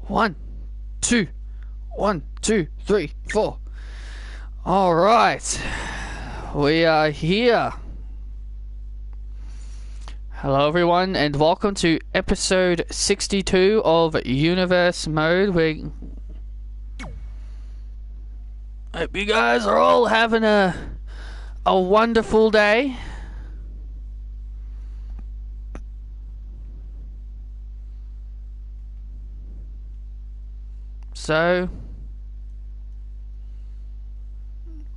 One, two, 1, 2, 3, 4. All right, we are here. Hello, everyone, and welcome to episode 62 of Universe Mode. We hope you guys are all having a wonderful day. So,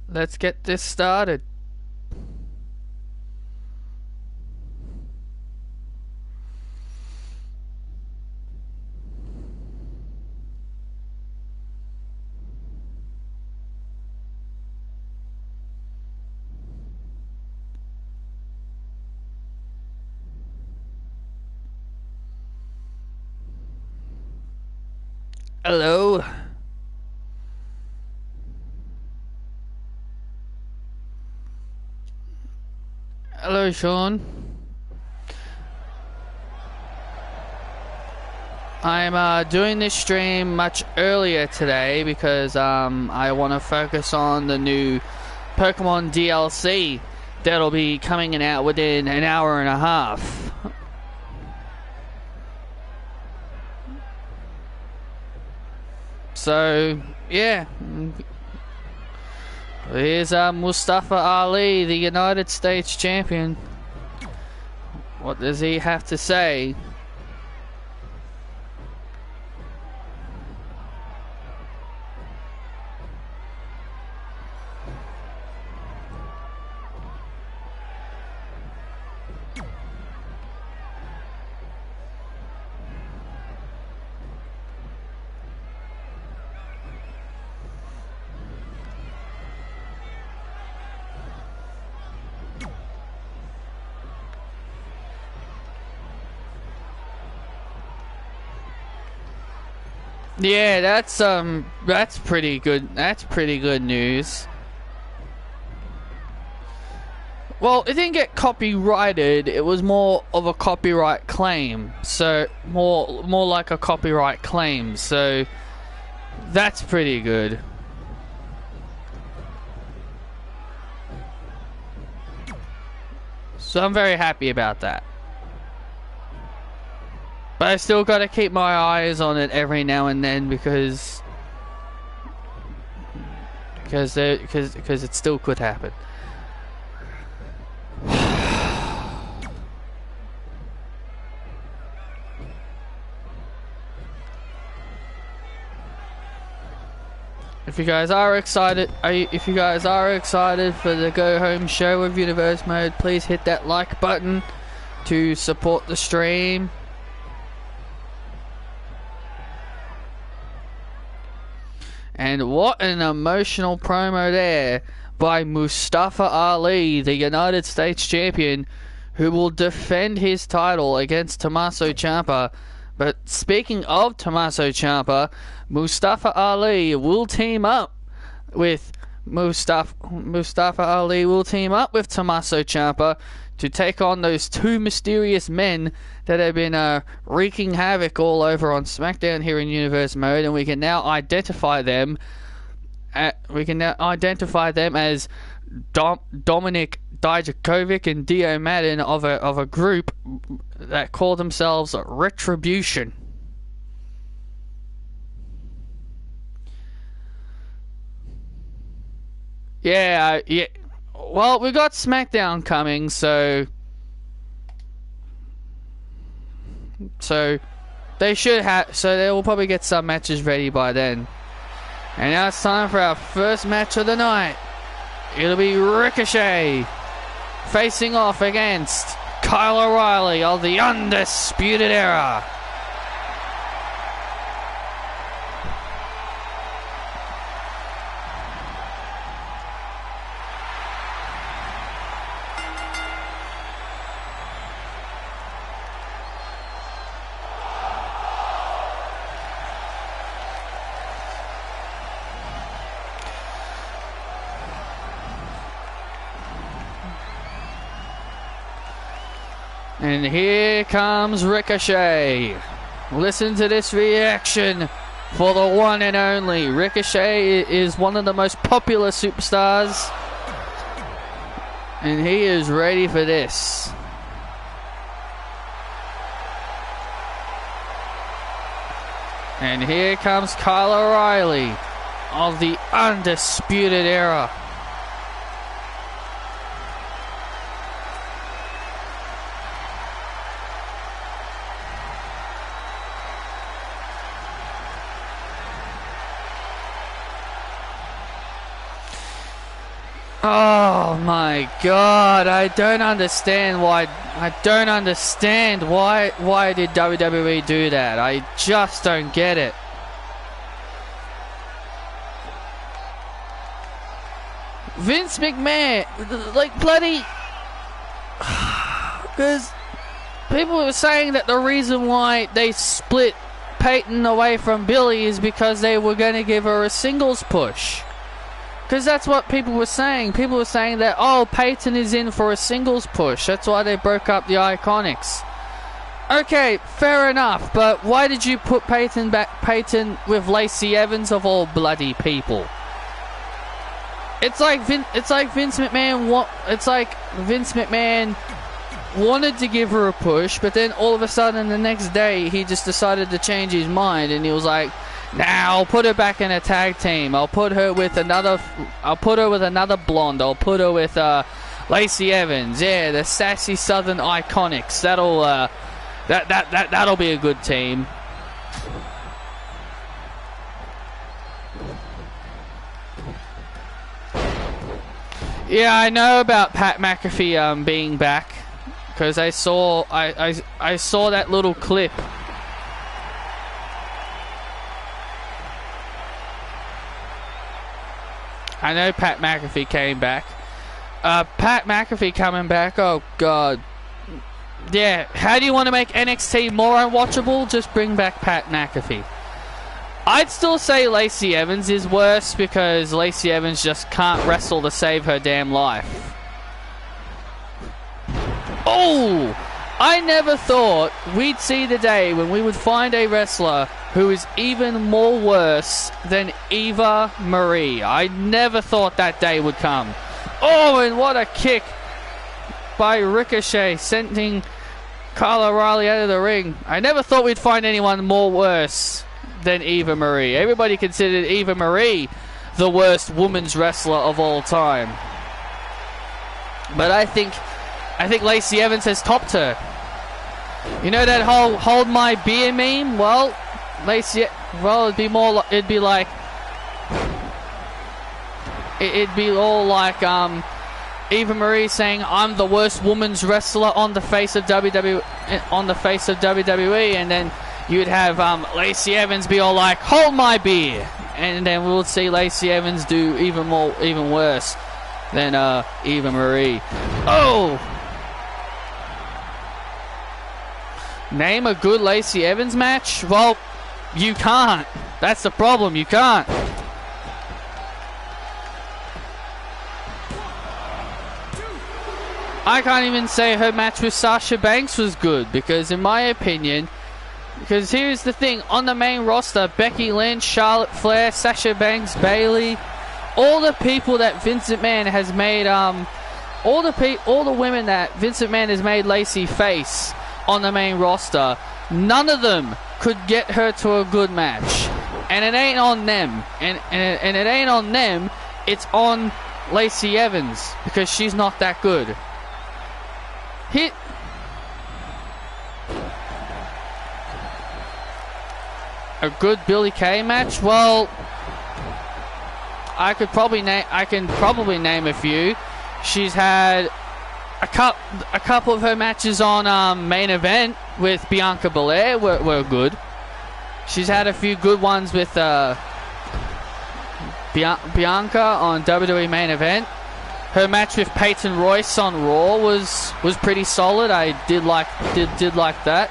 let's get this started. Hello. Hello, Sean. I'm doing this stream much earlier today because I want to focus on the new Pokemon DLC that'll be coming out within an hour and a half. So, yeah. Here's Mustafa Ali, the United States champion. What does he have to say? Yeah, that's pretty good. That's pretty good news. Well, it didn't get copyrighted. It was more of a copyright claim. So more like a copyright claim. So that's pretty good. So I'm very happy about that. But I still gotta keep my eyes on it every now and then because it still could happen. If you guys are excited for the Go Home show of Universe Mode, please hit that like button to support the stream. And what an emotional promo there by Mustafa Ali, the United States champion, who will defend his title against Tommaso Ciampa. But speaking of Tommaso Ciampa, Mustafa Ali will team up with Tommaso Ciampa to take on those two mysterious men that have been wreaking havoc all over on SmackDown here in Universe Mode, and we can now identify them. As Dominic Dijakovic and Dio Madden of a group that call themselves Retribution. Yeah. Well, we got SmackDown coming, so they should have. So they will probably get some matches ready by then. And now it's time for our first match of the night. It'll be Ricochet facing off against Kyle O'Reilly of the Undisputed Era. And here comes Ricochet. Listen to this reaction for the one and only. Ricochet is one of the most popular superstars, and he is ready for this. And here comes Kyle O'Reilly of the Undisputed Era. Oh my God, I don't understand why did WWE do that? I just don't get it. Vince McMahon, like bloody, because people were saying that the reason why they split Peyton away from Billy is because they were going to give her a singles push. Because that's what people were saying. People were saying that, oh, Peyton is in for a singles push. That's why they broke up the Iconics. Okay, fair enough. But why did you put Peyton with Lacey Evans of all bloody people? It's like Vince McMahon wanted to give her a push, but then all of a sudden the next day he just decided to change his mind, and he was like, "Now I'll put her back in a tag team. I'll put her with another blonde. I'll put her with Lacey Evans. Yeah, the sassy Southern Iconics. That'll be a good team." Yeah, I know about Pat McAfee being back, because I saw that little clip. I know Pat McAfee came back. Pat McAfee coming back, oh God. Yeah, how do you want to make NXT more unwatchable? Just bring back Pat McAfee. I'd still say Lacey Evans is worse, because Lacey Evans just can't wrestle to save her damn life. Oh! I never thought we'd see the day when we would find a wrestler who is even more worse than Eva Marie. I never thought that day would come. Oh, and what a kick by Ricochet, sending Kyle O'Reilly out of the ring. I never thought we'd find anyone more worse than Eva Marie. Everybody considered Eva Marie the worst women's wrestler of all time. But I think Lacey Evans has topped her. You know that whole "hold my beer" meme? Well, it'd be all like Eva Marie saying, "I'm the worst women's wrestler on the face of WWE," and then you'd have Lacey Evans be all like, "Hold my beer," and then we'll see Lacey Evans do even worse than Eva Marie. Oh! Name a good Lacey Evans match? Well, you can't. That's the problem. You can't. I can't even say her match with Sasha Banks was good, because in my opinion, because here's the thing, on the main roster, Becky Lynch, Charlotte Flair, Sasha Banks, Bayley, all the people that Vince McMahon has made, all the women that Vince McMahon has made Lacey face on the main roster, none of them could get her to a good match. And it ain't on them. And it ain't on them, it's on Lacey Evans, because she's not that good. A good Billie Kay match? Well, I can probably name a few. She's had a couple of her matches on main event with Bianca Belair were good. She's had a few good ones with Bianca on WWE main event. Her match with Peyton Royce on Raw was pretty solid. I did like that.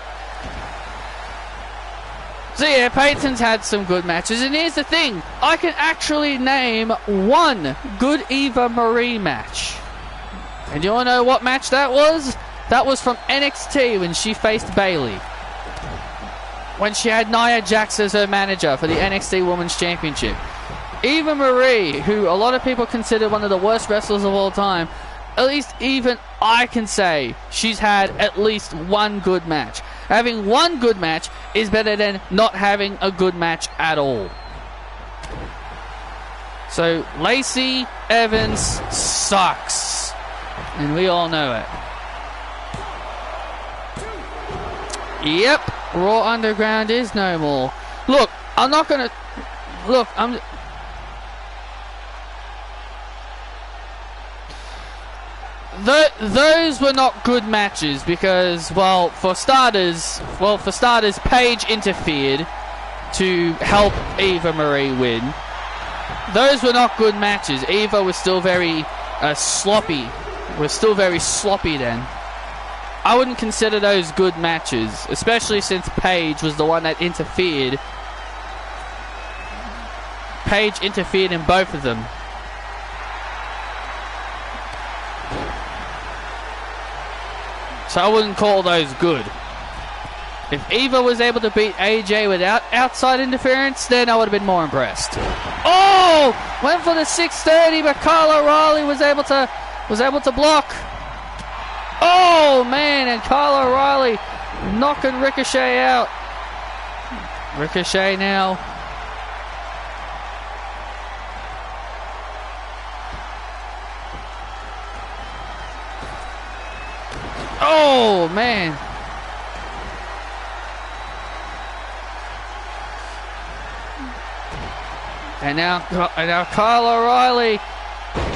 So yeah, Peyton's had some good matches, and here's the thing, I can actually name one good Eva Marie match. And you wanna know what match that was? That was from NXT when she faced Bayley. when she had Nia Jax as her manager for the NXT Women's Championship. Eva Marie, who a lot of people consider one of the worst wrestlers of all time, at least even I can say she's had at least one good match. Having one good match is better than not having a good match at all. So Lacey Evans sucks, and we all know it. Yep, Raw Underground is no more. Look, I'm not gonna... Look, I'm... Those were not good matches because, well, for starters, Paige interfered to help Eva Marie win. Those were not good matches. Eva was still very sloppy. Was still very sloppy then. I wouldn't consider those good matches, especially since Paige was the one that interfered. Paige interfered in both of them. So I wouldn't call those good. If Eva was able to beat AJ without outside interference, then I would have been more impressed. Oh! Went for the 630, but Kyle O'Reilly was able to block. Oh man, and Kyle O'Reilly knocking Ricochet out. Ricochet now. Oh man. And now Kyle O'Reilly.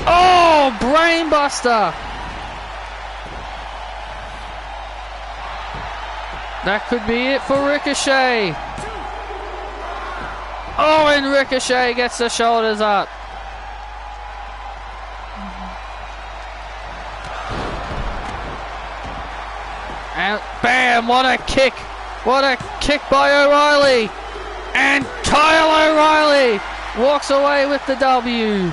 Oh, brainbuster. That could be it for Ricochet. Oh, and Ricochet gets the shoulders up. And bam, what a kick. What a kick by O'Reilly. And Kyle O'Reilly walks away with the W.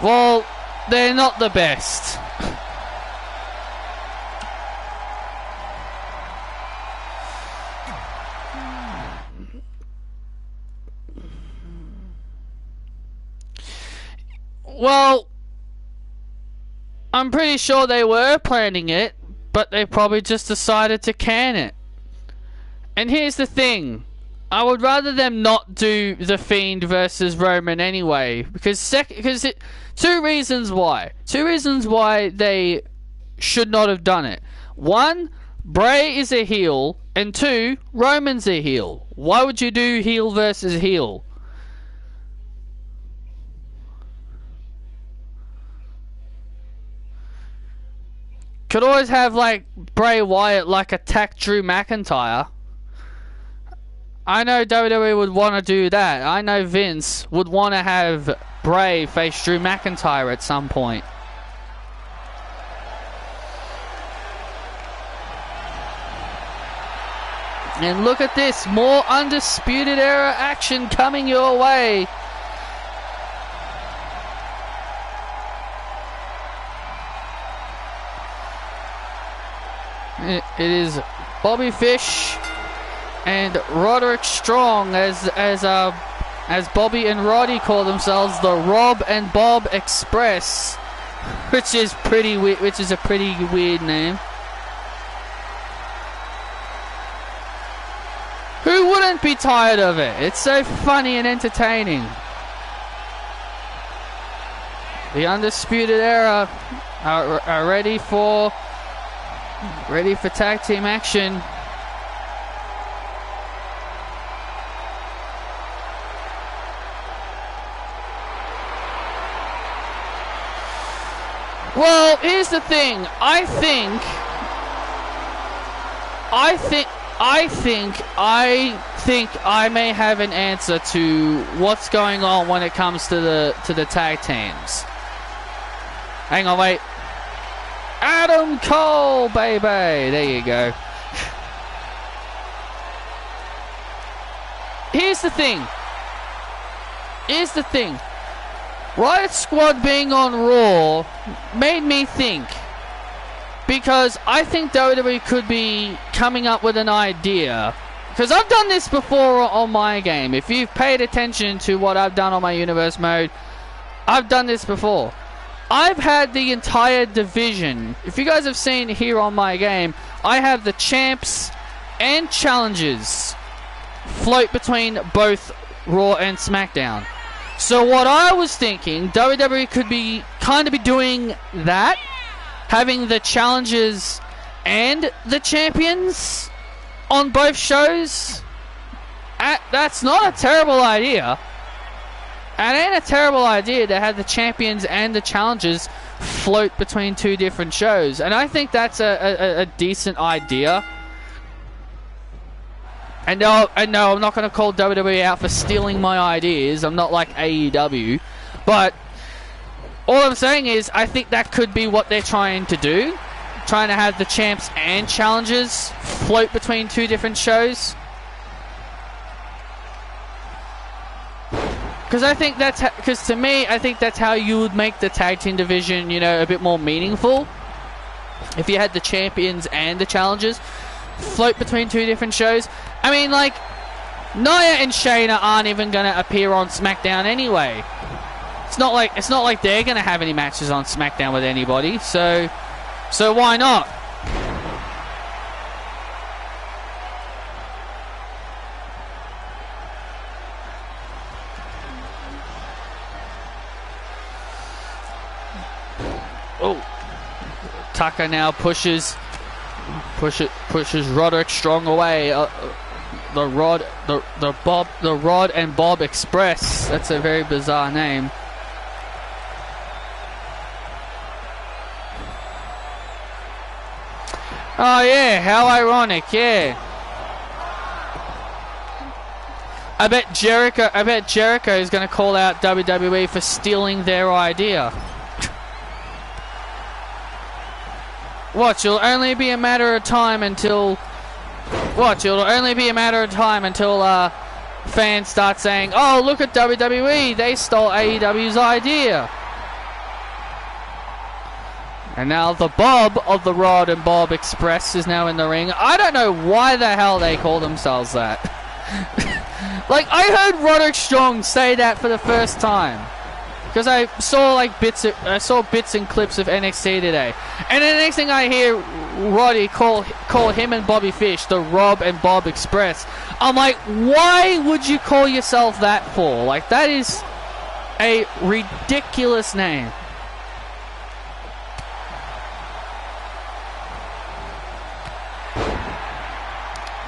Well, they're not the best. Well, I'm pretty sure they were planning it, but they probably just decided to can it. And here's the thing. I would rather them not do The Fiend versus Roman anyway, because two reasons why. Two reasons why they should not have done it. One, Bray is a heel, and two, Roman's a heel. Why would you do heel versus heel? Could always have like Bray Wyatt like attack Drew McIntyre. I know WWE would want to do that. I know Vince would want to have Bray face Drew McIntyre at some point. And look at this, more Undisputed Era action coming your way. It is Bobby Fish and Roderick Strong, as Bobby and Roddy call themselves, the Rob and Bob Express, which is a pretty weird name. Who wouldn't be tired of it? It's so funny and entertaining. The Undisputed Era are ready for tag team action. Well, here's the thing. I think I may have an answer to what's going on when it comes to the tag teams. Hang on, wait. Adam Cole, baby. There you go. Here's the thing. here's the thing. Riot Squad being on Raw made me think. Because I think WWE could be coming up with an idea. Because I've done this before on my game. If you've paid attention to what I've done on my universe mode, I've done this before. I've had the entire division. If you guys have seen here on my game, I have the champs and challengers float between both Raw and SmackDown. So what I was thinking, WWE could be kind of be doing that, having the challengers and the champions on both shows. That's not a terrible idea. It ain't a terrible idea to have the champions and the challengers float between two different shows. And I think that's a decent idea. And no, I'm not going to call WWE out for stealing my ideas. I'm not like AEW. But all I'm saying is I think that could be what they're trying to do. Trying to have the champs and challengers float between two different shows. Because to me, I think that's how you would make the tag team division, you know, a bit more meaningful. If you had the champions and the challengers float between two different shows. I mean, like, Nia and Shayna aren't even going to appear on SmackDown anyway. It's not like they're going to have any matches on SmackDown with anybody. So why not? Oh, Tucker now pushes Roderick Strong away. The Rod and Bob Express. That's a very bizarre name. Oh yeah, how ironic, yeah. I bet Jericho is going to call out WWE for stealing their idea. Watch, it'll only be a matter of time until fans start saying, "Oh, look at WWE, they stole AEW's idea." And now the Bob of the Rod and Bob Express is now in the ring. I don't know why the hell they call themselves that. Like, I heard Roderick Strong say that for the first time. Because I saw bits and clips of NXT today. And the next thing I hear Roddy call him and Bobby Fish the Rob and Bob Express. I'm like, why would you call yourself that for? Like, that is a ridiculous name.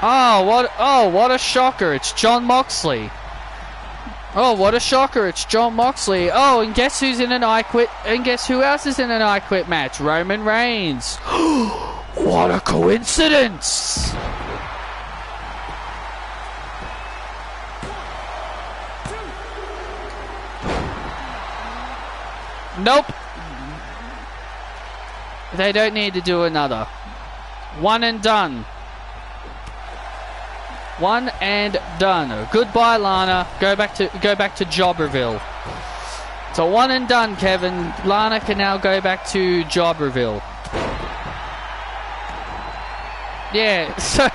Oh, what a shocker. It's Jon Moxley. Oh, what a shocker. It's Jon Moxley. Oh, and guess who's in an I Quit? And guess who else is in an I Quit match? Roman Reigns. What a coincidence. Nope. They don't need to do another. One and done. One and done. Goodbye, Lana. Go back to Jobberville. So one and done, Kevin. Lana can now go back to Jobberville. Yeah. So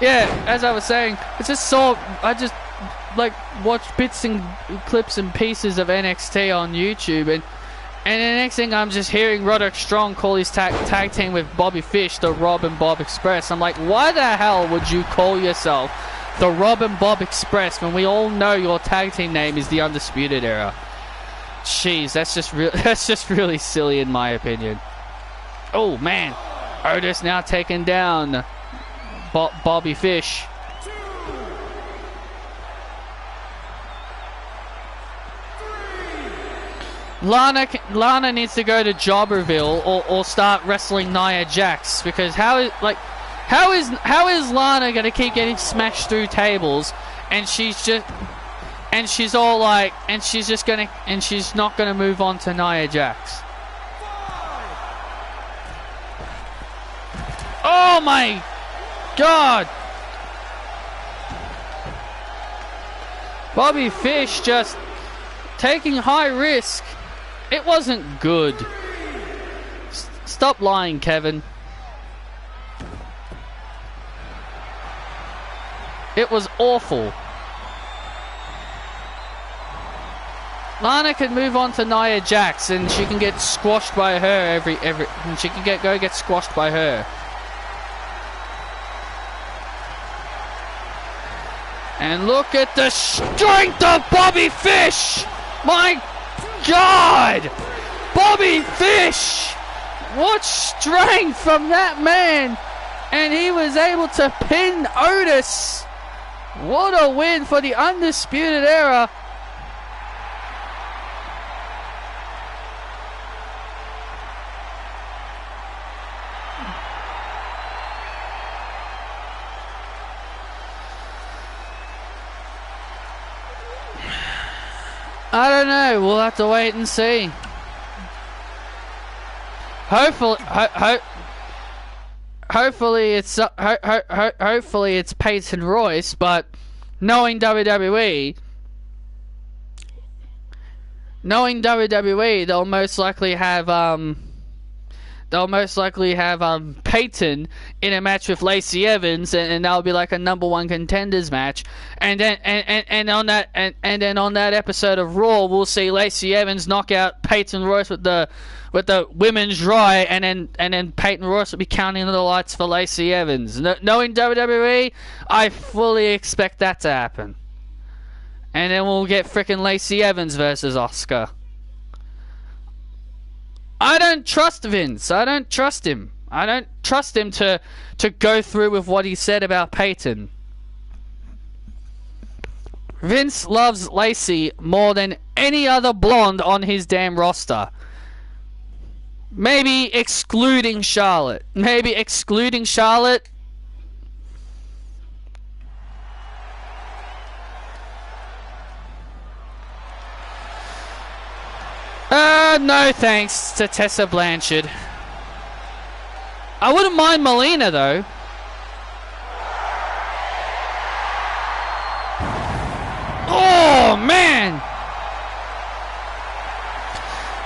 yeah, as I was saying, I just watched bits and clips and pieces of NXT on YouTube, and the next thing I'm just hearing Roderick Strong call his tag team with Bobby Fish the Rob and Bob Express. I'm like, why the hell would you call yourself the Rob and Bob Express when we all know your tag team name is the Undisputed Era? Jeez, that's just really silly in my opinion. Oh man, Otis now taking down Bobby Fish. Lana needs to go to Jobberville or start wrestling Nia Jax, because how is Lana gonna keep getting smashed through tables and she's not gonna move on to Nia Jax? Oh my God! Bobby Fish just taking high risk. It wasn't good. Stop lying, Kevin. It was awful. Lana can move on to Nia Jax, and she can get squashed by her and she can get squashed by her. And look at the strength of Bobby Fish! My God! Bobby Fish! What strength from that man! And he was able to pin Otis. What a win for the Undisputed Era. I don't know. We'll have to wait and see. Hopefully it's Peyton Royce, but knowing WWE, they'll most likely have Peyton in a match with Lacey Evans, and that'll be like a #1 contenders match. And then on that episode of Raw, we'll see Lacey Evans knock out Peyton Royce with the women's right, and then Peyton Royce will be counting the lights for Lacey Evans. Knowing WWE, I fully expect that to happen. And then we'll get frickin' Lacey Evans versus Asuka. I don't trust Vince. I don't trust him. I don't trust him to go through with what he said about Peyton. Vince loves Lacey more than any other blonde on his damn roster. Maybe excluding Charlotte. No thanks to Tessa Blanchard. I wouldn't mind Melina though. Oh man!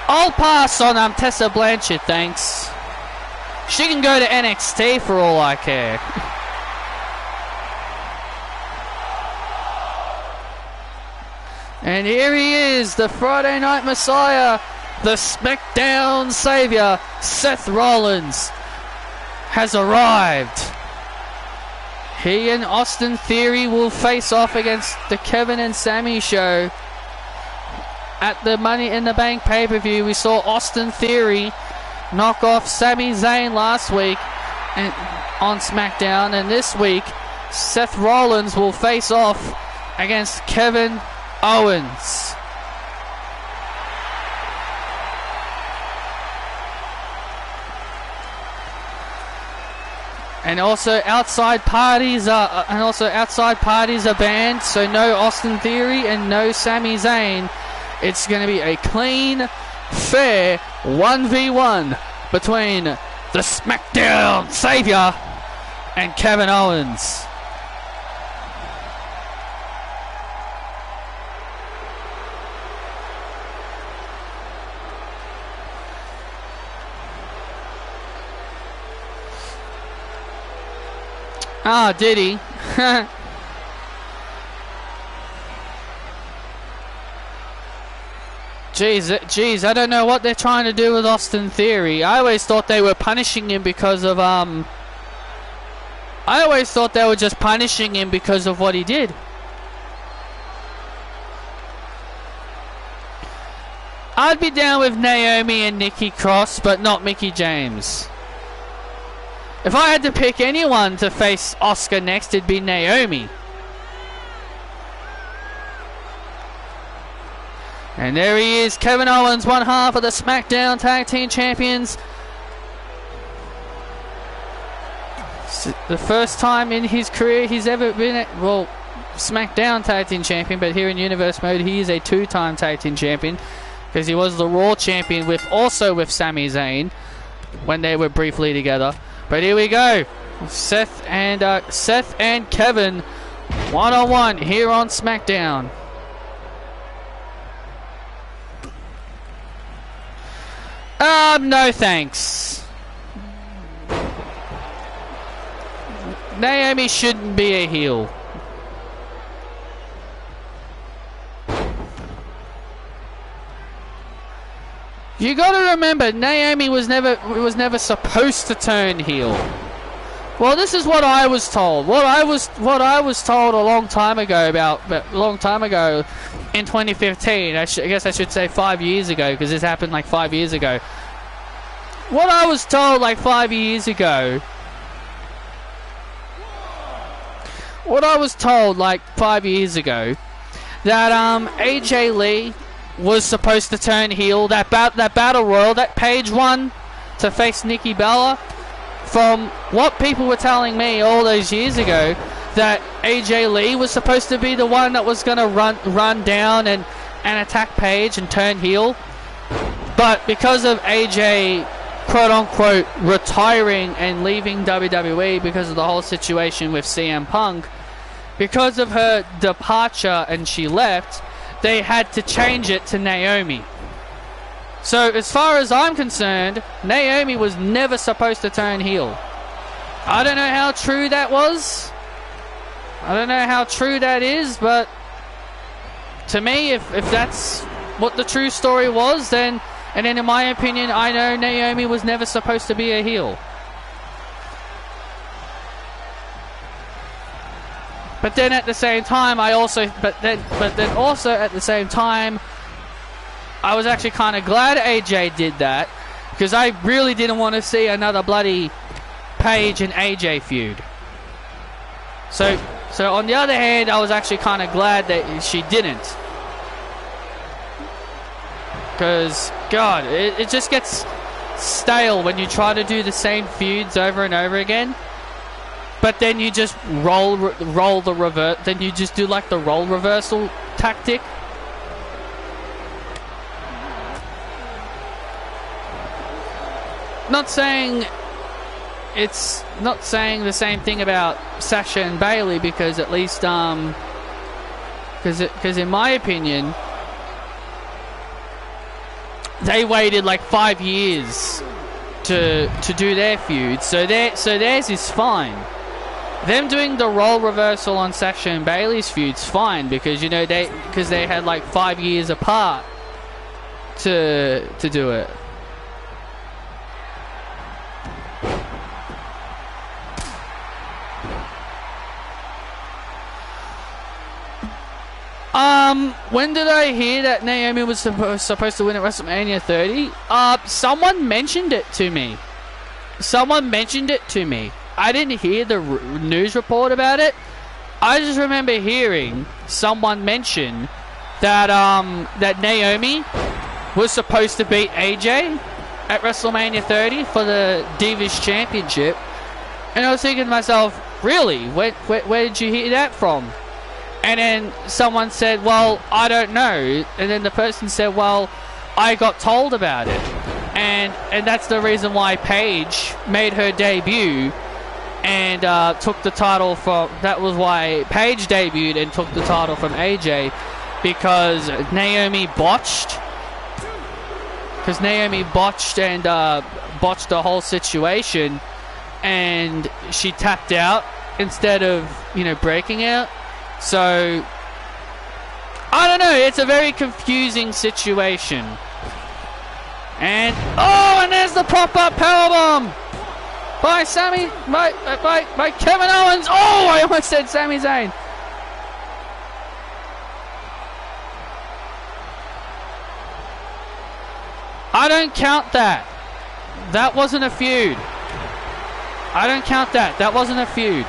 I'll pass on Tessa Blanchard, thanks. She can go to NXT for all I care. And here he is, the Friday Night Messiah, the SmackDown Savior, Seth Rollins, has arrived. He and Austin Theory will face off against the Kevin and Sammy show. At the Money in the Bank pay-per-view, we saw Austin Theory knock off Sami Zayn last week on SmackDown, and this week Seth Rollins will face off against Kevin Owens. And also outside parties are banned, so no Austin Theory and no Sami Zayn. It's going to be a clean, fair 1v1 between the SmackDown Savior and Kevin Owens. Ah, did he? Jeez, I don't know what they're trying to do with Austin Theory. I always thought they were punishing him because of, I always thought they were just punishing him because of what he did. I'd be down with Naomi and Nikki Cross, but not Mickie James. If I had to pick anyone to face Asuka next, it'd be Naomi. And there he is, Kevin Owens, one half of the SmackDown Tag Team Champions. The first time in his career he's ever been SmackDown Tag Team Champion, but here in Universe Mode he is a two-time Tag Team Champion because he was the Raw Champion with Sami Zayn when they were briefly together. But here we go, Seth and Kevin one-on-one here on SmackDown. No thanks. Naomi shouldn't be a heel. You gotta remember, Naomi was never supposed to turn heel. Well, this is what I was told. What I was told a long time ago in 2015. I guess I should say 5 years ago, because this happened like 5 years ago. What I was told like 5 years ago. What I was told like 5 years ago, that AJ Lee was supposed to turn heel. That battle royal that Paige won to face Nikki Bella. From what people were telling me all those years ago, that AJ Lee was supposed to be the one that was going to run down and attack Paige and turn heel. But because of AJ, quote-unquote, retiring and leaving WWE because of the whole situation with CM Punk, because of her departure and she left, they had to change it to Naomi. So as far as I'm concerned, Naomi was never supposed to turn heel. I don't know how true that was. I don't know how true that is, but to me, if that's what the true story was, then in my opinion, I know Naomi was never supposed to be a heel. But then at the same time, I was actually kind of glad AJ did that, because I really didn't want to see another bloody Paige and AJ feud. So on the other hand, I was actually kind of glad that she didn't, because God, it just gets stale when you try to do the same feuds over and over again. But then you just roll the revert. Then you just do like the role reversal tactic. Not saying the same thing about Sasha and Bayley, because at least because in my opinion they waited like 5 years to do their feud, so theirs is fine. Them doing the role reversal on Sasha and Bayley's feud's fine, because they had like 5 years apart to do it. When did I hear that Naomi was supposed to win at WrestleMania 30? Someone mentioned it to me. I didn't hear the news report about it. I just remember hearing someone mention that that Naomi was supposed to beat AJ at WrestleMania 30 for the Divas Championship, and I was thinking to myself, really? Where did you hear that from? And then someone said, well, I don't know. And then the person said, well, I got told about it. And that's the reason why Paige made her debut and took the title from... That was why Paige debuted and took the title from AJ, because Naomi botched. Because Naomi botched and botched the whole situation, and she tapped out instead of, breaking out. So, I don't know, it's a very confusing situation. And there's the pop-up powerbomb by Kevin Owens. Oh, I almost said Sami Zayn. I don't count that. That wasn't a feud. I don't count that. That wasn't a feud.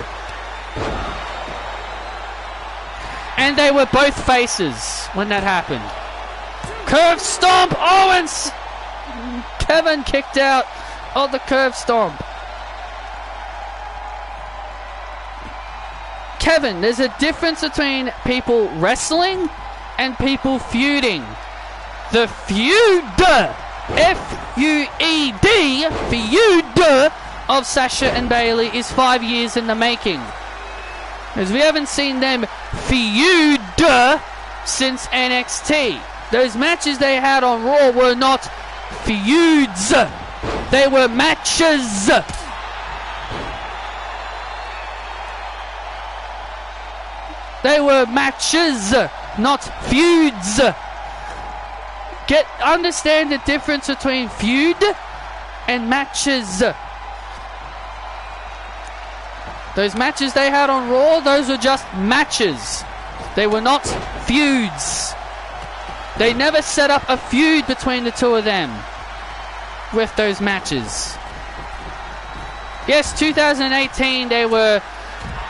And they were both faces when that happened. Curve stomp. Owens. Kevin kicked out of the curve stomp. Kevin, there's a difference between people wrestling and people feuding. The feud, F-U-E-D, feud of Sasha and Bayley is 5 years in the making. Because we haven't seen them feud since NXT. Those matches they had on Raw were not feuds. They were matches. They were matches, not feuds. Understand the difference between feud and matches. Those matches they had on Raw, those were just matches. They were not feuds. They never set up a feud between the two of them with those matches. Yes, 2018 they were...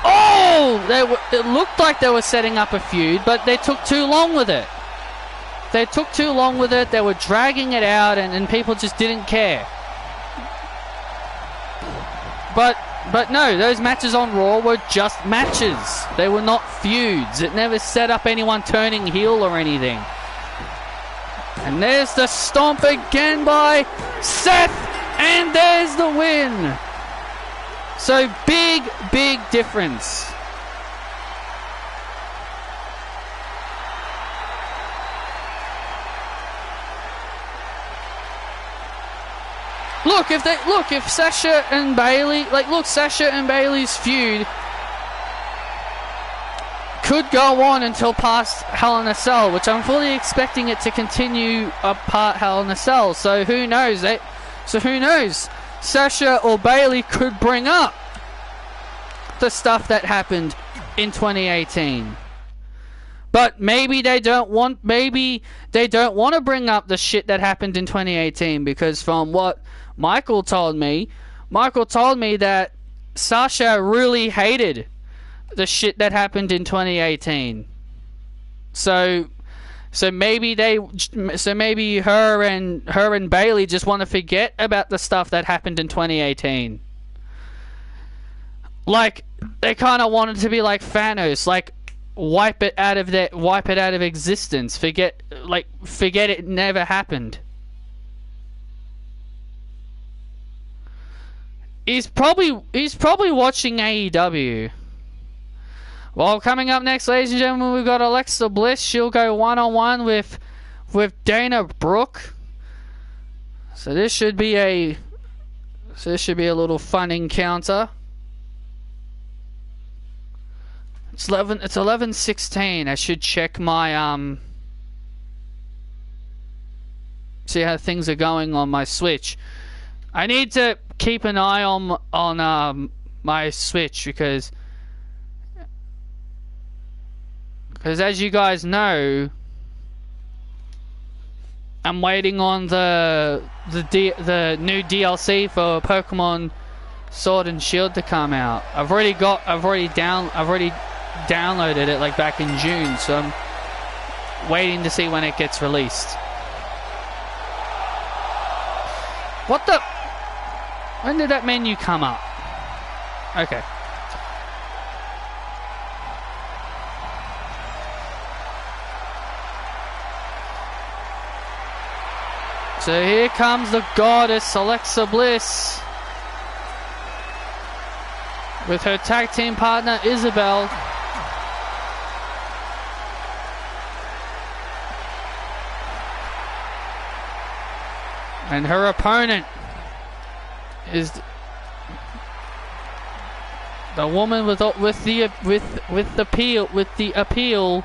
it looked like they were setting up a feud, but they took too long with it. They took too long with it. They were dragging it out, and people just didn't care. But no, those matches on Raw were just matches. They were not feuds. It never set up anyone turning heel or anything. And there's the stomp again by Seth, and there's the win. So big difference. If Sasha and Bayley, Sasha and Bayley's feud could go on until past Hell in a Cell, which I'm fully expecting it to continue up past Hell in a Cell. So who knows? Sasha or Bayley could bring up the stuff that happened in 2018. But maybe they don't want to bring up the shit that happened in 2018, because from what Michael told me that Sasha really hated the shit that happened in 2018. So maybe her and Bayley just want to forget about the stuff that happened in 2018. Like, they kind of wanted to be like Thanos, like wipe it out of existence. Forget it never happened. He's probably watching AEW. Well, coming up next, ladies and gentlemen, we've got Alexa Bliss. She'll go one-on-one with Dana Brooke. So this should be a little fun encounter. It's 11:16. I should check my see how things are going on my Switch. I need to keep an eye on my Switch because as you guys know, I'm waiting on the new DLC for Pokemon Sword and Shield to come out. I've already downloaded it like back in June, so I'm waiting to see when it gets released. What the? When did that menu come up? Okay. So here comes the goddess Alexa Bliss with her tag team partner Isabel. And her opponent is the woman with the appeal,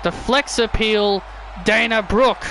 the flex appeal, Dana Brooke.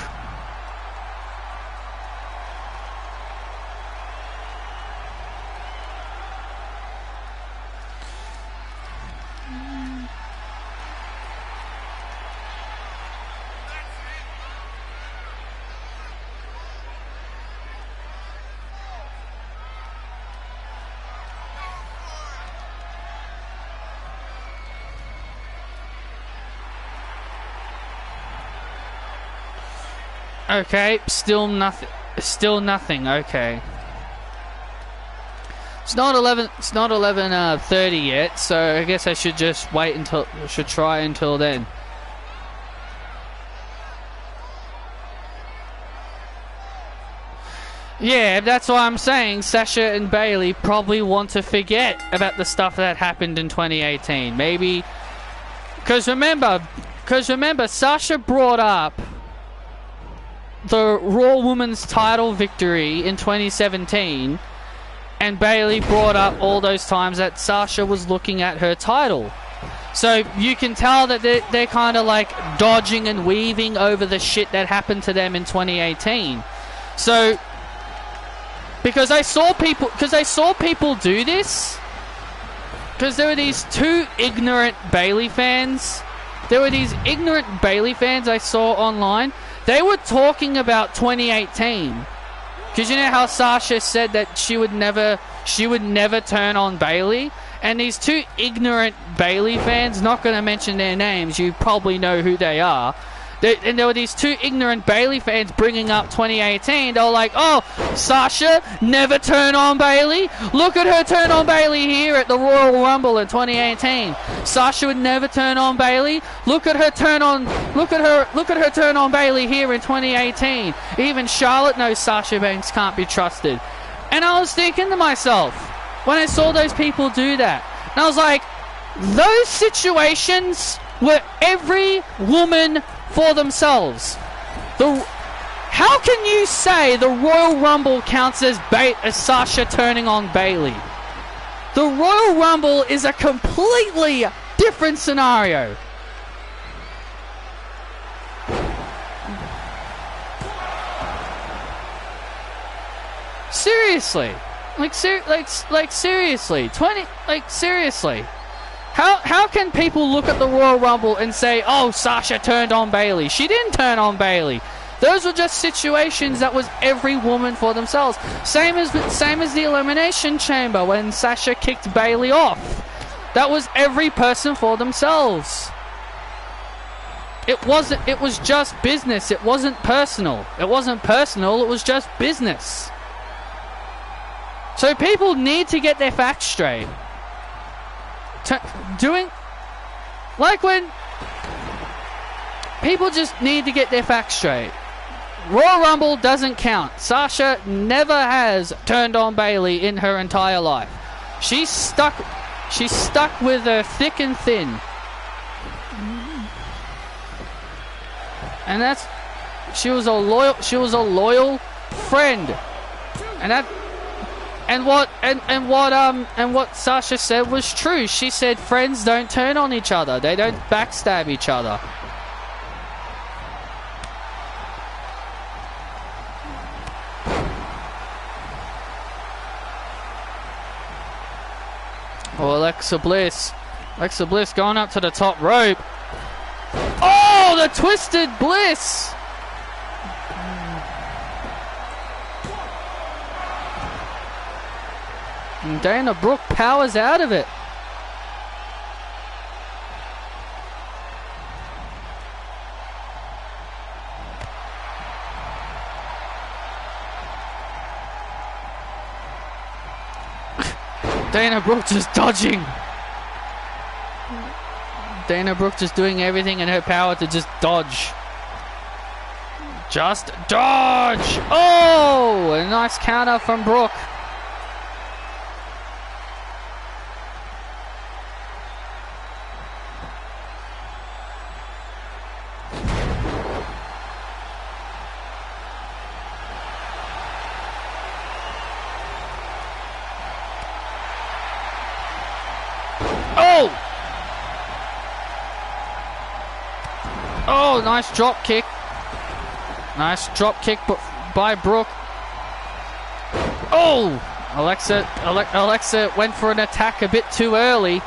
Okay, still nothing. Okay. It's not 11:30 yet, so I guess I should just try until then. Yeah, that's why I'm saying Sasha and Bayley probably want to forget about the stuff that happened in 2018. Maybe because remember Sasha brought up the Raw Women's title victory in 2017, and Bayley brought up all those times that Sasha was looking at her title. So you can tell that they're kind of like dodging and weaving over the shit that happened to them in 2018. So because I saw people do this, because there were these two ignorant Bayley fans. There were these ignorant Bayley fans I saw online. They were talking about 2018. Because you know how Sasha said that she would never turn on Bayley? And these two ignorant Bayley fans, not going to mention their names, you probably know who they are. And there were these two ignorant Bayley fans bringing up 2018. They were like, oh, Sasha never turn on Bayley. Look at her turn on Bayley here at the Royal Rumble in 2018. Sasha would never turn on Bayley. Look at her turn on Bayley here in 2018. Even Charlotte knows Sasha Banks can't be trusted. And I was thinking to myself, when I saw those people do that, and I was like, those situations were every woman for themselves. How can you say the Royal Rumble counts as Sasha turning on Bayley? The Royal Rumble is a completely different scenario. Seriously. Seriously. Seriously. How can people look at the Royal Rumble and say, oh, Sasha turned on Bayley? She didn't turn on Bayley. Those were just situations that was every woman for themselves. Same as the Elimination Chamber when Sasha kicked Bayley off. That was every person for themselves. It was just business. It wasn't personal. It was just business. So people need to get their facts straight. When people just need to get their facts straight. Royal Rumble doesn't count. Sasha never has turned on Bayley in her entire life. She's stuck with her thick and thin. And she was a loyal friend. And what Sasha said was true. She said friends don't turn on each other. They don't backstab each other. Oh, Alexa Bliss going up to the top rope. Oh, the twisted Bliss. And Dana Brooke powers out of it. Dana Brooke just dodging. Dana Brooke just doing everything in her power to just dodge. Just dodge! Oh! A nice counter from Brooke. Oh, nice drop kick. Nice drop kick by Brooke. Oh! Alexa went for an attack a bit too early.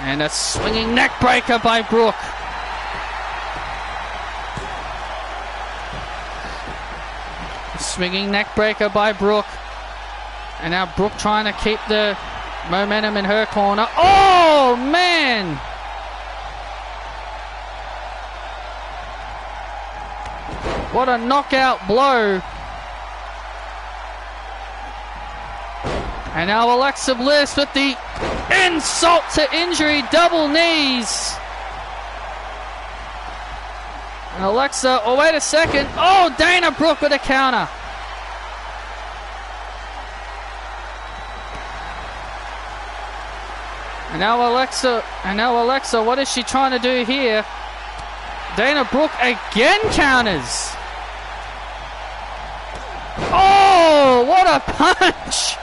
And a swinging neck breaker by Brooke. Swinging neck breaker by Brooke. And now Brooke trying to keep the momentum in her corner. Oh, man! What a knockout blow. And now Alexa Bliss with the insult to injury, double knees. And Alexa, oh, wait a second. Oh, Dana Brooke with a counter. And And now Alexa, what is she trying to do here? Dana Brooke again counters. Oh, what a punch!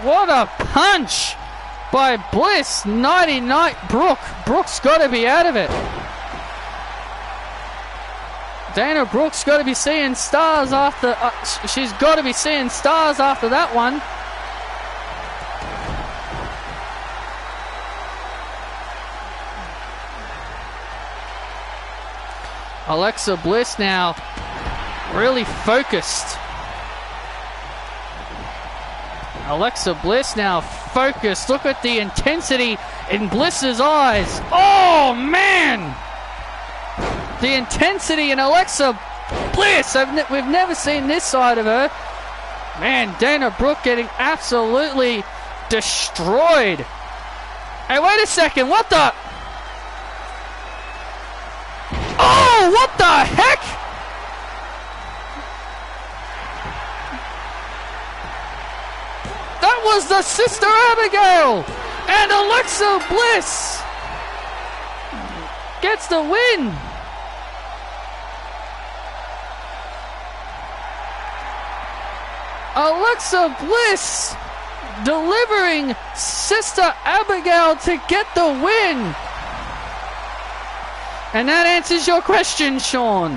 What a punch by Bliss. 99 Brooke. Brooke's got to be out of it. Dana Brooke's got to be seeing stars after... she's got to be seeing stars after that one. Alexa Bliss now really focused. Alexa Bliss now focused. Look at the intensity in Bliss's eyes. Oh, man! The intensity in Alexa Bliss. We've never seen this side of her. Man, Dana Brooke getting absolutely destroyed. Hey, wait a second. What the... Oh, what the heck? That was the Sister Abigail. And Alexa Bliss gets the win. Alexa Bliss delivering Sister Abigail to get the win. And that answers your question, Sean.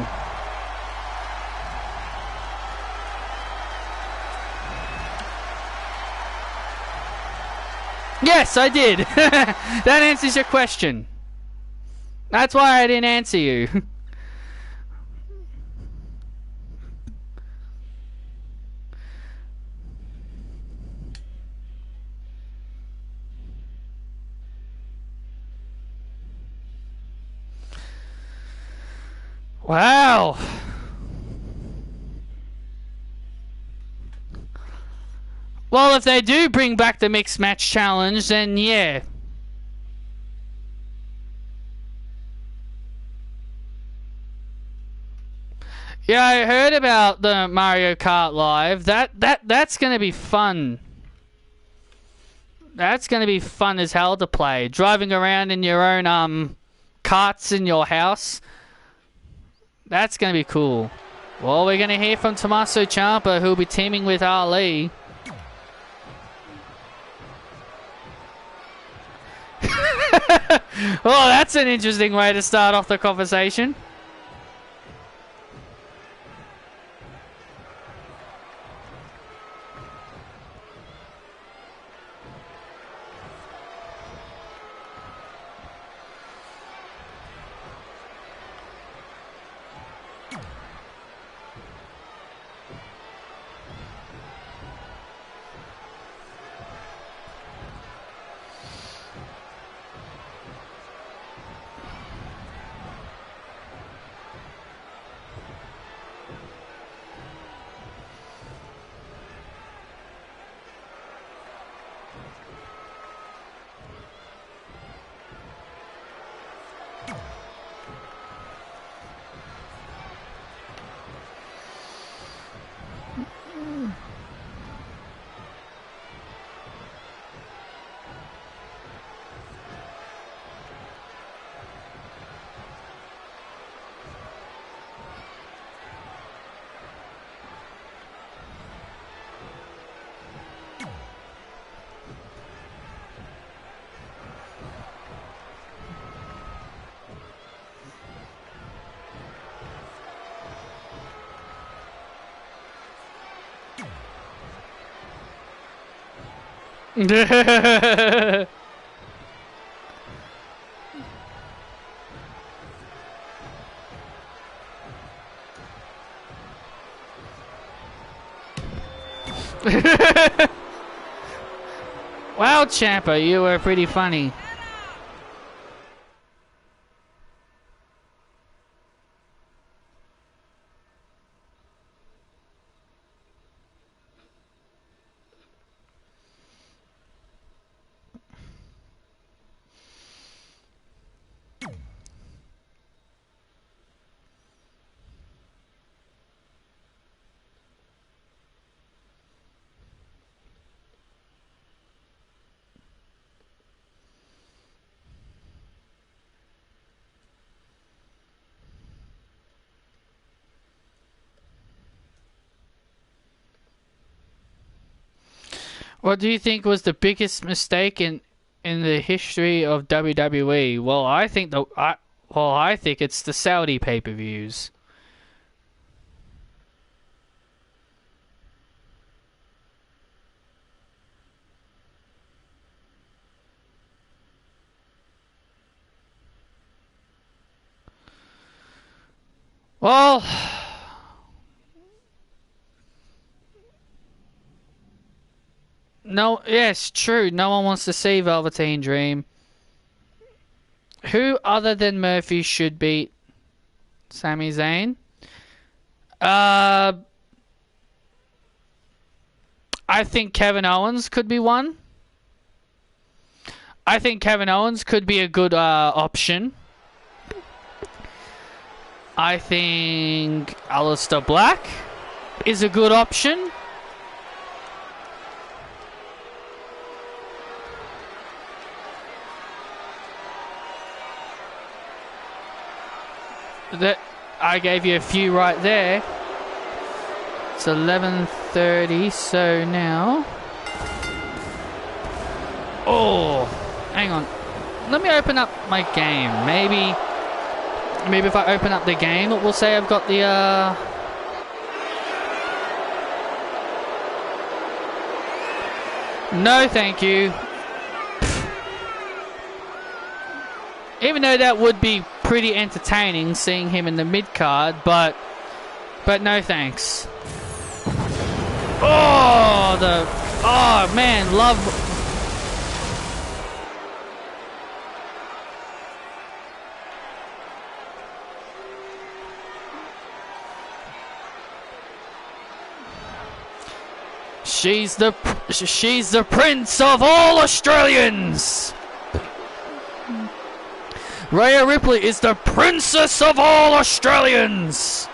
Yes, I did. That answers your question. That's why I didn't answer you. Wow. Well, if they do bring back the mixed match challenge, then yeah. Yeah, I heard about the Mario Kart Live. That's gonna be fun. That's gonna be fun as hell to play. Driving around in your own carts in your house. That's going to be cool. Well, we're going to hear from Tommaso Ciampa, who'll be teaming with Ali. Oh, that's an interesting way to start off the conversation. Wow, Ciampa, you were pretty funny. What do you think was the biggest mistake in the history of WWE? Well, I think it's the Saudi pay-per-views. Well, no, yes, true. No one wants to see Velveteen Dream. Who other than Murphy should beat Sami Zayn? I think Kevin Owens could be one. I think Kevin Owens could be a good option. I think Aleister Black is a good option. That I gave you a few right there. It's 11:30, so now. Oh, hang on. Let me open up my game. Maybe if I open up the game, it will say I've got the No, thank you. Even though that would be pretty entertaining, seeing him in the mid-card, but no thanks. Oh man, love. She's the prince of all Australians. Rhea Ripley is the princess of all Australians.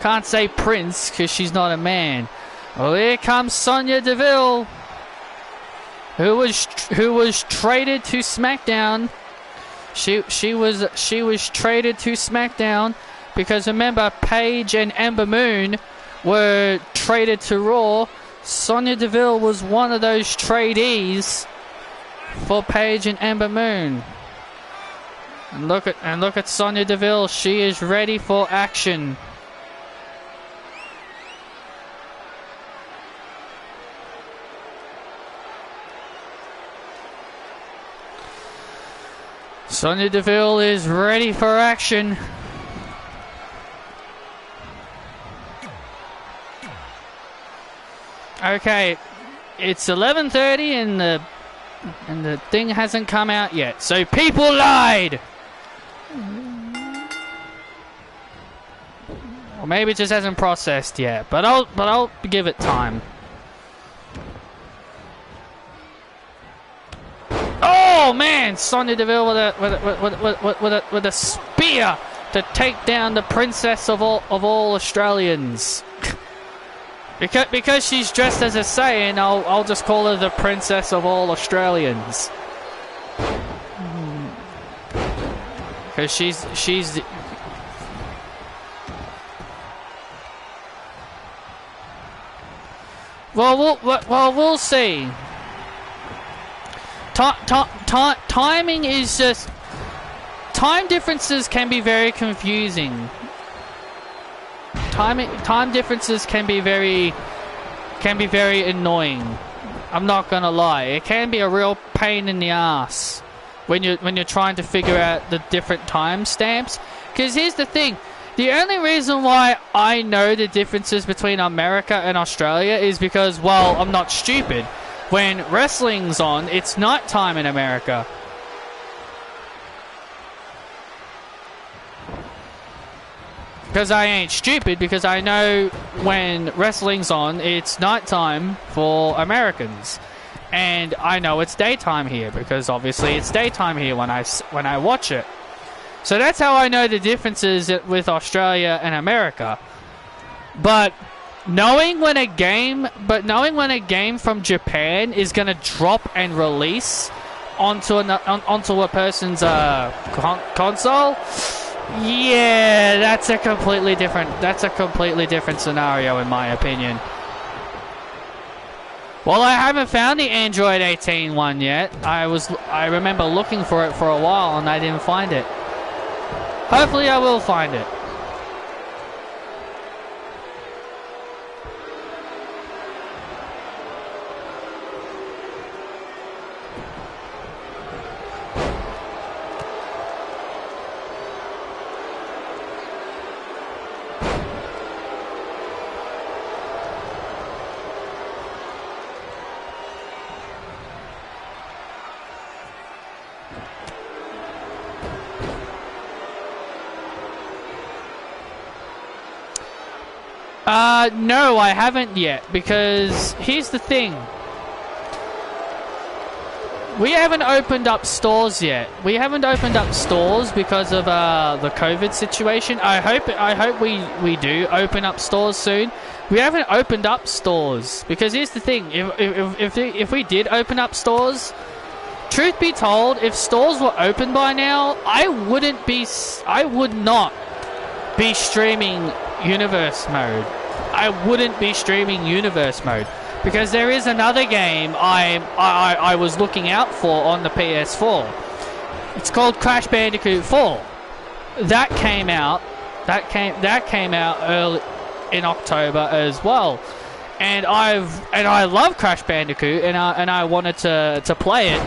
Can't say prince because she's not a man. Well, here comes Sonya Deville, who was traded to SmackDown. She was traded to SmackDown because remember Paige and Ember Moon were traded to Raw. Sonya Deville was one of those tradees for Paige and Ember Moon. And look at Sonya Deville. She is ready for action. Sonya Deville is ready for action. Okay, it's 11:30 and the thing hasn't come out yet. So people lied. Or maybe it just hasn't processed yet. But I'll give it time. Oh man, Sonya Deville with a spear to take down the princess of all Australians. Because she's dressed as a Saiyan, I'll just call her the princess of all Australians. Because she's we'll see. Timing is just... Time differences can be very confusing. Time differences can be very annoying. I'm not gonna lie. It can be a real pain in the ass when you're trying to figure out the different time stamps. Because here's the thing. The only reason why I know the differences between America and Australia is because, well, I'm not stupid. When wrestling's on, it's nighttime in America. Because I ain't stupid, because I know when wrestling's on, it's nighttime for Americans. And I know it's daytime here, because obviously it's daytime here when I watch it. So that's how I know the differences with Australia and America. But knowing when a game from Japan is going to drop and release onto a person's console, yeah, that's a completely different scenario in my opinion. Well, I haven't found the Android 18 one yet. I remember looking for it for a while and I didn't find it. Hopefully I will find it. No, I haven't yet, because here's the thing. We haven't opened up stores yet. We haven't opened up stores because of the COVID situation. I hope we do open up stores soon. We haven't opened up stores because here's the thing. If we did open up stores, truth be told, if stores were open by now, I would not be streaming Universe mode. I wouldn't be streaming Universe mode because there is another game I was looking out for on the PS4. It's called Crash Bandicoot 4. That came out. That came out early in October as well. And I love Crash Bandicoot, and I wanted to play it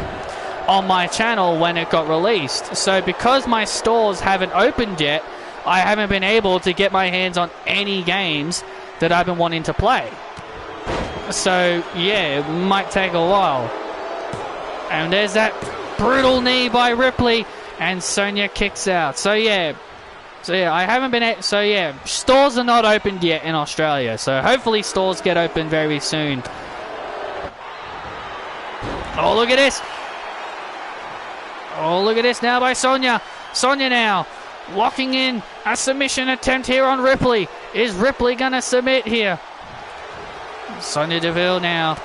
on my channel when it got released. So because my stores haven't opened yet, I haven't been able to get my hands on any games that I've been wanting to play. So yeah, it might take a while. And there's that brutal knee by Ripley, and Sonya kicks out. So yeah, I haven't been. So yeah, stores are not opened yet in Australia. So hopefully stores get open very soon. Oh, look at this! Oh, look at this now by Sonya. Sonya now locking in a submission attempt here on Ripley. Is Ripley gonna submit here? Sonya Deville now.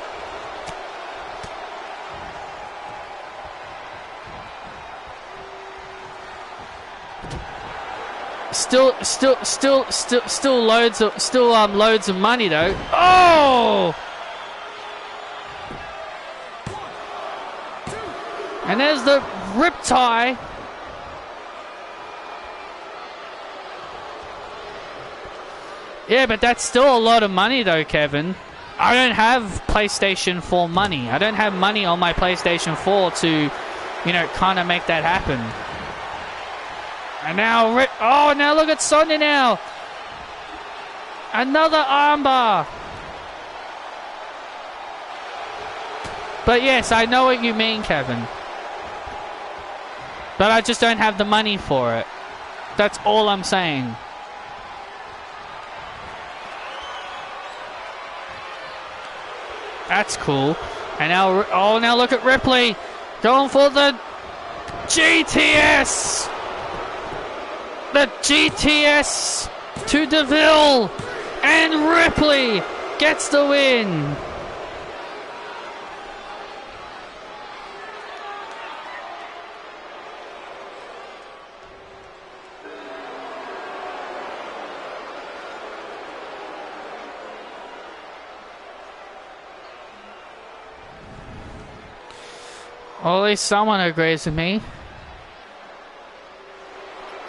Still loads of money though. Oh! And there's the riptide. Yeah, but that's still a lot of money though, Kevin. I don't have PlayStation 4 money. I don't have money on my PlayStation 4 to, you know, kind of make that happen. And now, now look at Sonya now. Another armbar. But yes, I know what you mean, Kevin. But I just don't have the money for it. That's all I'm saying. That's cool. And now, now look at Ripley going for the GTS. The GTS to Deville, and Ripley gets the win. Well, at least someone agrees with me.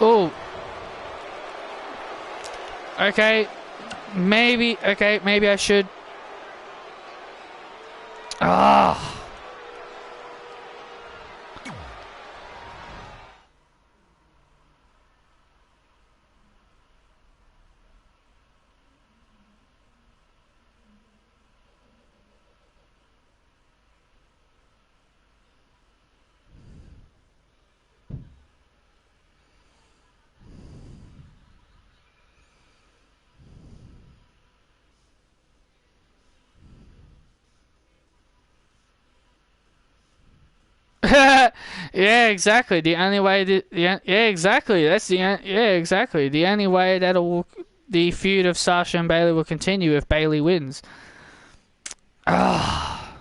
Oh. Okay. Maybe I should. Ah. Yeah, exactly. The only way exactly. That's exactly. The only way the feud of Sasha and Bayley will continue if Bayley wins. Ah.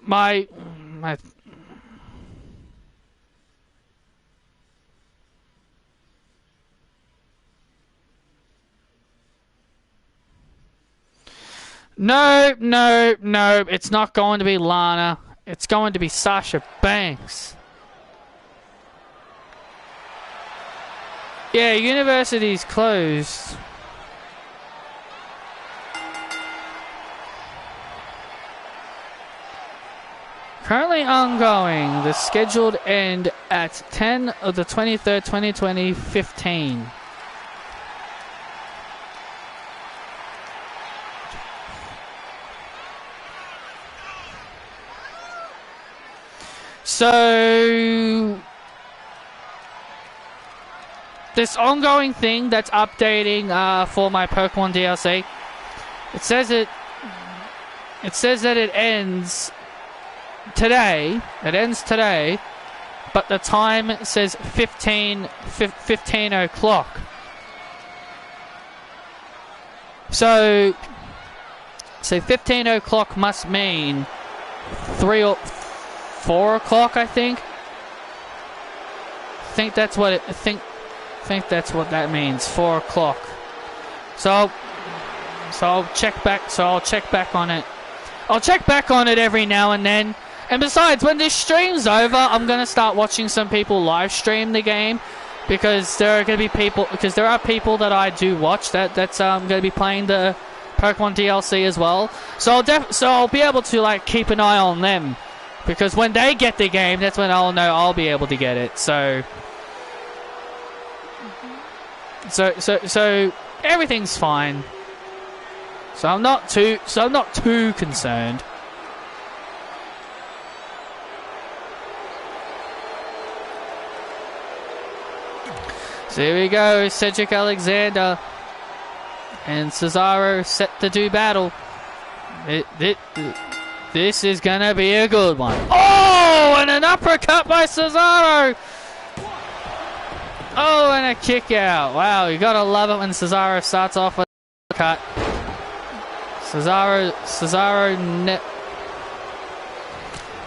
My No, no, no. It's not going to be Lana. It's going to be Sasha Banks. Yeah, university's closed. Currently ongoing. The scheduled end at 10 of the 23rd, 2020, 15. So this ongoing thing that's updating for my Pokemon DLC, it says that it ends today. It ends today, but the time says 15 o'clock. So 15 o'clock must mean 3 or 4 o'clock, I think. I think that's that's what that means. 4 o'clock. So I'll check back. So I'll check back on it. I'll check back on it every now and then. And besides, when this stream's over, I'm gonna start watching some people live stream the game, because there are people that I do watch that's gonna be playing the Pokemon DLC as well. So I'll be able to like keep an eye on them, because when they get the game, that's when I'll know I'll be able to get it. So everything's fine. So I'm not too concerned. So here we go, Cedric Alexander and Cesaro set to do battle. This is gonna be a good one. Oh, and an uppercut by Cesaro! Oh, and a kick out. Wow, you gotta love it when Cesaro starts off with a cut.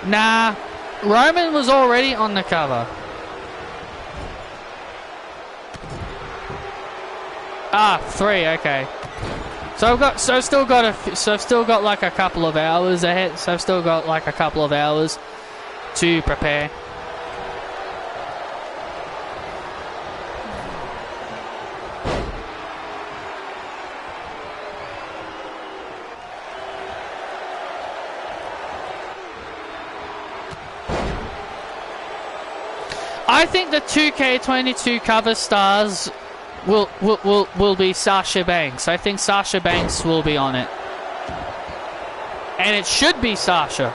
Nah, Roman was already on the cover. Ah, 3, okay. So I've still got like a couple of hours ahead. So I've still got like a couple of hours to prepare. I think the 2K22 cover stars will be Sasha Banks. I think Sasha Banks will be on it. And it should be Sasha.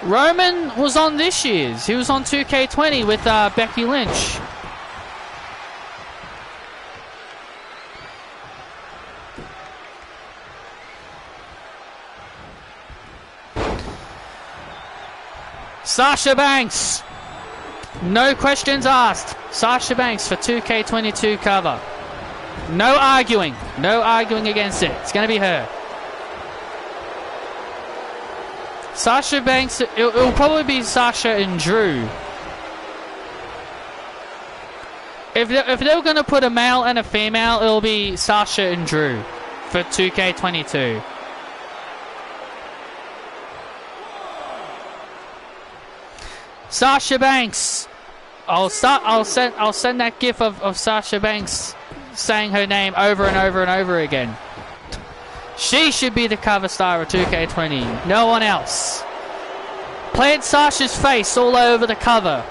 Roman was on this year's. He was on 2K20 with Becky Lynch. Sasha Banks. No questions asked. Sasha Banks for 2K22 cover. No arguing. No arguing against it. It's going to be her. Sasha Banks. It'll probably be Sasha and Drew. If they were going to put a male and a female, it'll be Sasha and Drew for 2K22. Sasha Banks. I'll send that gif of Sasha Banks saying her name over and over and over again. She should be the cover star of 2K20. No one else. Plant Sasha's face all over the cover.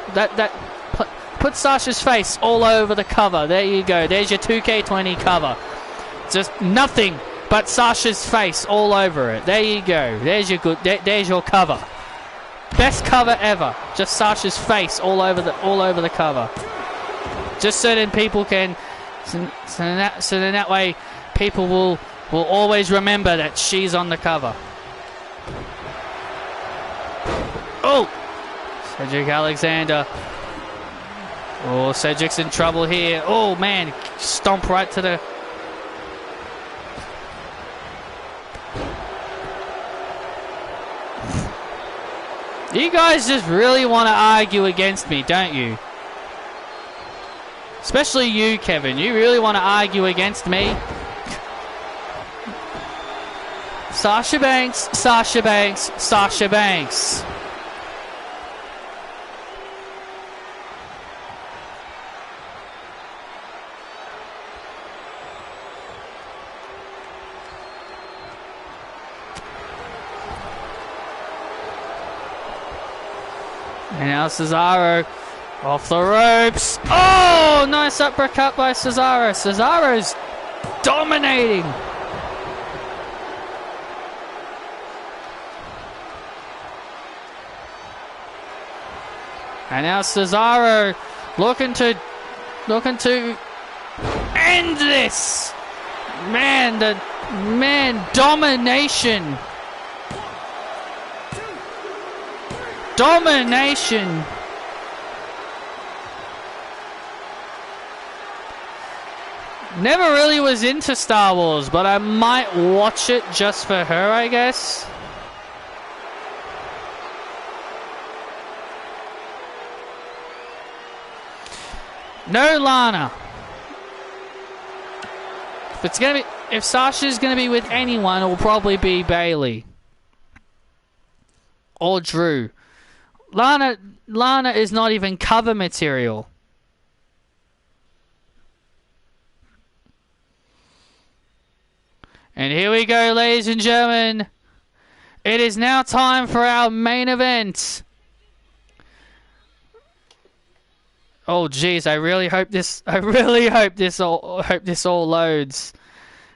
Put Sasha's face all over the cover. There you go. There's your 2K20 cover. Just nothing but Sasha's face all over it. There you go. There's your cover. Best cover ever. Just Sasha's face all over the cover. Just so then people can, so then that way people will always remember that she's on the cover. Oh, Cedric Alexander. Oh, Cedric's in trouble here. Oh man, stomp right to the. You guys just really want to argue against me, don't you? Especially you, Kevin. You really want to argue against me? Sasha Banks, Sasha Banks, Sasha Banks. And now Cesaro off the ropes. Oh, nice uppercut by Cesaro. Cesaro's dominating. And now Cesaro looking to end this. Man, domination. Domination. Never really was into Star Wars, but I might watch it just for her, I guess. No Lana. If Sasha's gonna be with anyone, it will probably be Bayley or Drew. Lana is not even cover material. And here we go, ladies and gentlemen. It is now time for our main event. Oh jeez, I really hope this all loads.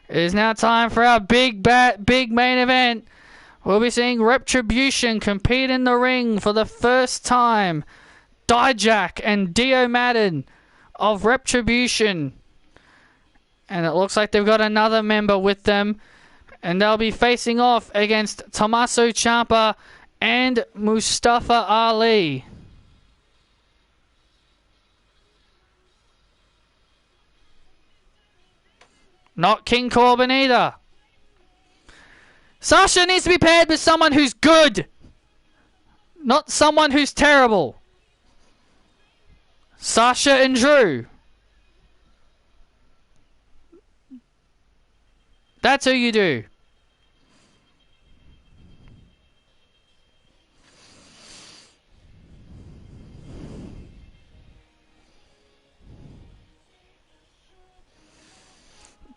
It is now time for our big main event. We'll be seeing Retribution compete in the ring for the first time. Dijak and Dio Madden of Retribution. And it looks like they've got another member with them. And they'll be facing off against Tommaso Ciampa and Mustafa Ali. Not King Corbin either. Sasha needs to be paired with someone who's good. Not someone who's terrible. Sasha and Drew. That's who you do.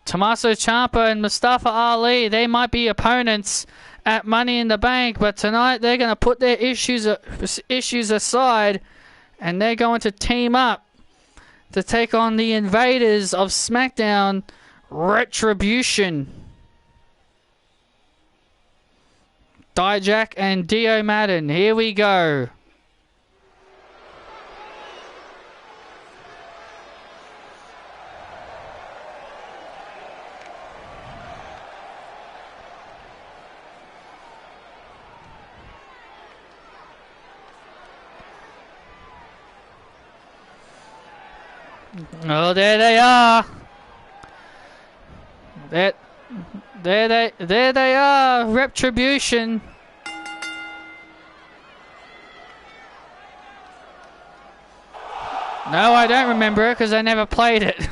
Tommaso Ciampa and Mustafa Ali, they might be opponents at Money in the Bank, but tonight they're going to put their issues aside and they're going to team up to take on the invaders of SmackDown, Retribution. Dijak and Dio Madden, here we go. Oh, there they are. There they are. Retribution. No, I don't remember it because I never played it.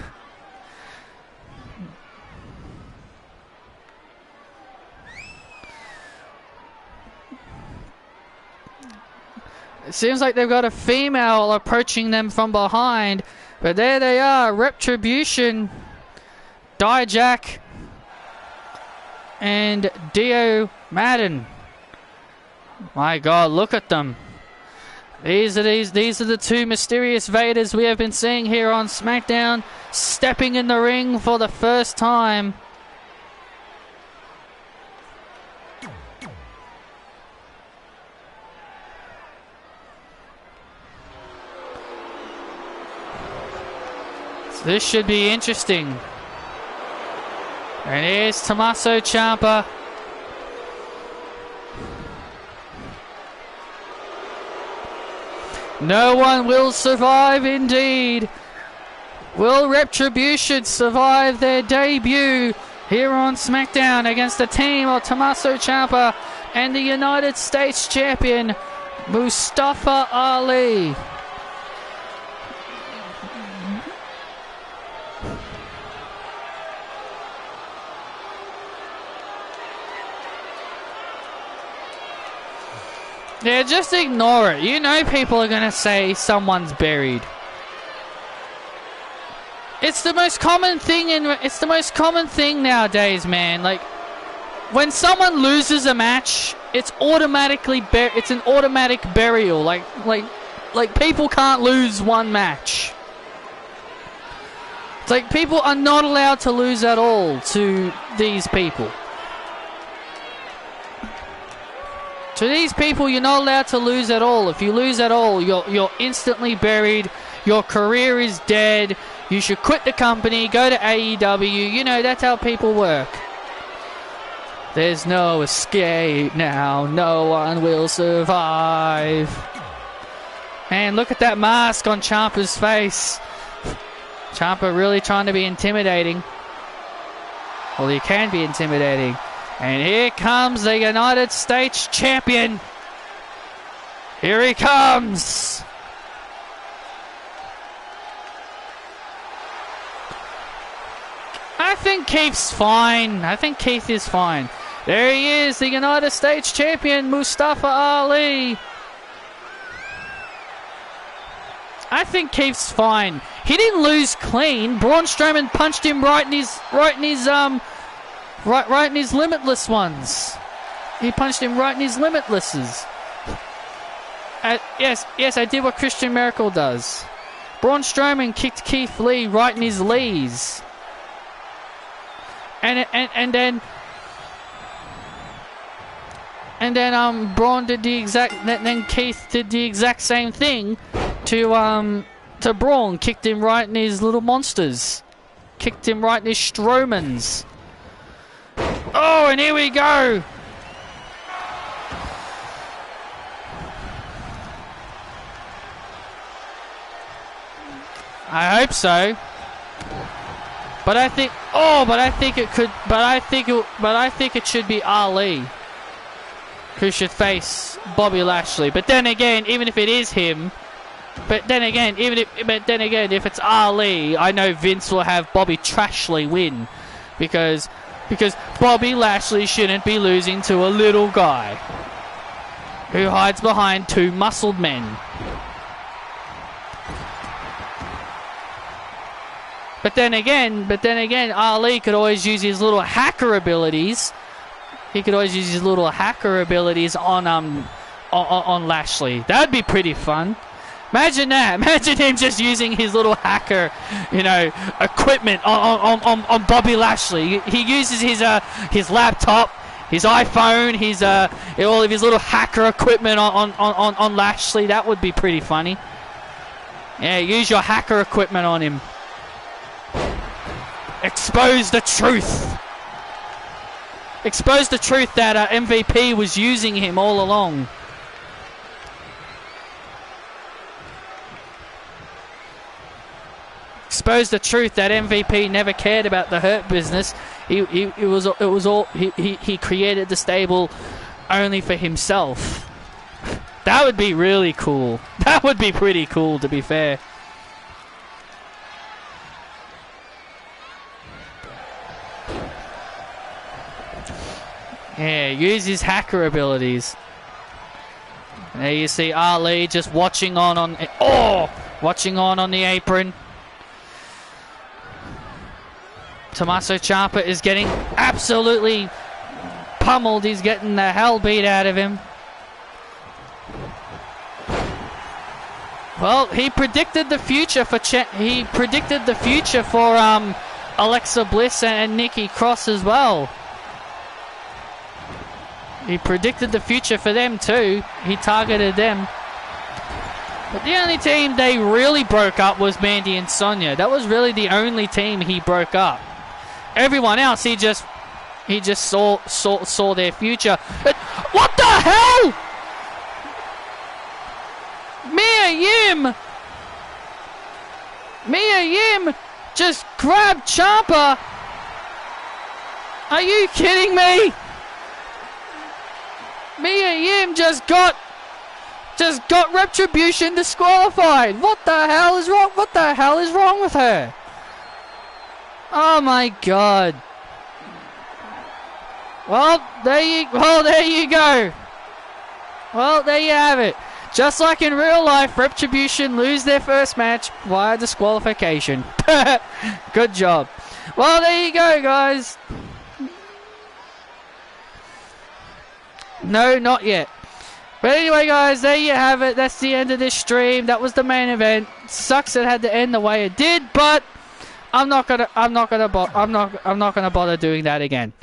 It seems like they've got a female approaching them from behind. But there they are, Retribution, Dijak, and Dio Madden. My God, look at them. These are the two mysterious Vaders we have been seeing here on SmackDown, stepping in the ring for the first time. This should be interesting. And here's Tommaso Ciampa. No one will survive indeed. Will Retribution survive their debut here on SmackDown against the team of Tommaso Ciampa and the United States Champion Mustafa Ali. Yeah, just ignore it. You know people are gonna say someone's buried. It's the most common thing it's the most common thing nowadays, man. Like when someone loses a match, it's automatically it's an automatic burial. Like people can't lose one match. It's like people are not allowed to lose at all to these people. To these people, you're not allowed to lose at all. If you lose at all, you're instantly buried. Your career is dead. You should quit the company, go to AEW. You know, that's how people work. There's no escape now. No one will survive. And look at that mask on Ciampa's face. Ciampa really trying to be intimidating. Well, he can be intimidating. And here comes the United States champion. Here he comes. I think Keith's fine. I think Keith is fine. There he is, the United States champion, Mustafa Ali. I think Keith's fine. He didn't lose clean. Braun Strowman punched him right in his limitless ones. He punched him right in his limitlesses. Yes, I did what Christian Miracle does. Braun Strowman kicked Keith Lee right in his lees. And then Braun did the exact. Then Keith did the exact same thing to Braun. Kicked him right in his little monsters. Kicked him right in his Strowmans. Oh, and here we go. I hope so. But I think it should be Ali who should face Bobby Lashley. But then again, even if it is him, if it's Ali, I know Vince will have Bobby Trashley win because Bobby Lashley shouldn't be losing to a little guy who hides behind two muscled men. But then again, Ali could always use his little hacker abilities. He could always use his little hacker abilities on Lashley. That'd be pretty fun. Imagine that. Imagine him just using his little hacker, equipment on Bobby Lashley. He uses his laptop, his iPhone, all of his little hacker equipment on Lashley. That would be pretty funny. Yeah, use your hacker equipment on him. Expose the truth. Expose the truth that MVP was using him all along. Expose the truth that MVP never cared about the Hurt Business. He created the stable only for himself. That would be really cool. That would be pretty cool, to be fair. Yeah, use his hacker abilities. There you see Ali just watching on the apron. Tommaso Ciampa is getting absolutely pummeled. He's getting the hell beat out of him. Well, he predicted the future for Alexa Bliss and Nikki Cross as well. He predicted the future for them too. He targeted them. But the only team they really broke up was Mandy and Sonya. That was really the only team he broke up. Everyone else, he just saw their future. But what the hell? Mia Yim just grabbed Ciampa. Are you kidding me? Mia Yim just got just got Retribution disqualified. What the hell is wrong? What the hell is wrong with her? Oh my god. Well, there you go. Well, there you have it. Just like in real life, Retribution lose their first match via disqualification. Good job. Well, there you go, guys. No, not yet. But anyway, guys, there you have it. That's the end of this stream. That was the main event. Sucks it had to end the way it did, but I'm not gonna bother doing that again.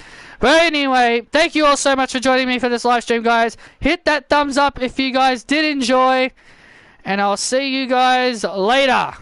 But anyway, thank you all so much for joining me for this live stream, guys. Hit that thumbs up if you guys did enjoy, and I'll see you guys later.